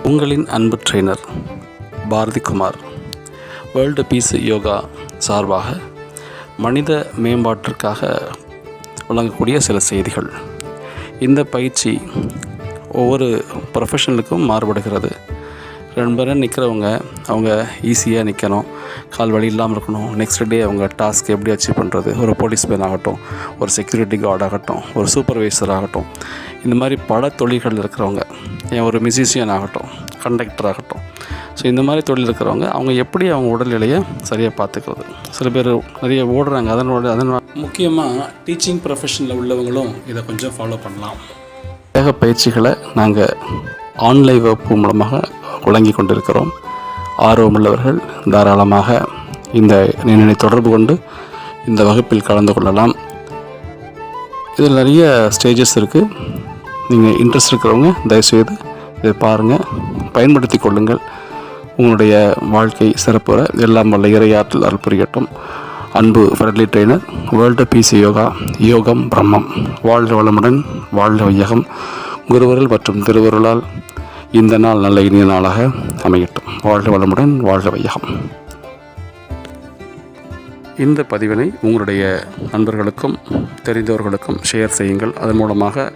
உங்களின் அன்பு trainer Bharathi Kumar. World peace yoga சார்பாக மனித மேம்பாட்டிற்காக வழங்கக்கூடிய சில செய்திகள். இந்த பயிற்சி ஒவ்வொரு ப்ரொஃபஷனலுக்கும் மாறுபடுகிறது. 2 பேரும் நிற்கிறவங்க அவங்க ஈஸியாக நிற்கணும், கால் வலி இல்லாமல் இருக்கணும். நெக்ஸ்ட் டே அவங்க டாஸ்க் எப்படி அச்சீவ் பண்ணுறது, ஒரு போலீஸ்மேன் ஆகட்டும், ஒரு செக்யூரிட்டி கார்டு ஆகட்டும், ஒரு சூப்பர்வைசர் ஆகட்டும், இந்த மாதிரி பல தொழில்கள் இருக்கிறவங்க, ஒரு மியூசிஷியன் ஆகட்டும், கண்டக்டர் ஆகட்டும். ஸோ இந்த மாதிரி தொழில் இருக்கிறவங்க அவங்க எப்படி அவங்க உடல்நிலையை சரியாக பார்த்துக்கிறது. சில பேர் நிறைய ஓடுறாங்க, அதனோட முக்கியமாக டீச்சிங் ப்ரொஃபஷனில் உள்ளவங்களும் இதை கொஞ்சம் ஃபாலோ பண்ணலாம். வேக பயிற்சிகளை நாங்கள் ஆன்லைன் வகுப்பு மூலமாக வழங்கி கொண்டிருக்கிறோம். ஆர்வமுள்ளவர்கள் தாராளமாக இந்த எண்ணை தொடர்பு கொண்டு இந்த வகுப்பில் கலந்து கொள்ளலாம். இதில் நிறைய ஸ்டேஜஸ் இருக்குது. நீங்கள் இன்ட்ரெஸ்ட் இருக்கிறவங்க தயவுசெய்து இதை பாருங்கள், பயன்படுத்தி கொள்ளுங்கள். உங்களுடைய வாழ்க்கை சிறப்புற எல்லாம் வல்ல இறையாற்றல் அருள் புரியட்டும். அன்பு friendly trainer, world peace yoga, யோகம் பிரம்மம். வாழ்க வளமுடன், வாழ்க வையகம். குருவருள் மற்றும் திருவருளால் இந்த நாள் நல்ல இனிய நாளாக அமையட்டும். வாழ்க வளமுடன், வாழ்க வையகம். இந்த பதிவினை உங்களுடைய நண்பர்களுக்கும் தெரிந்தவர்களுக்கும் ஷேர் செய்யுங்கள். அதன் மூலமாக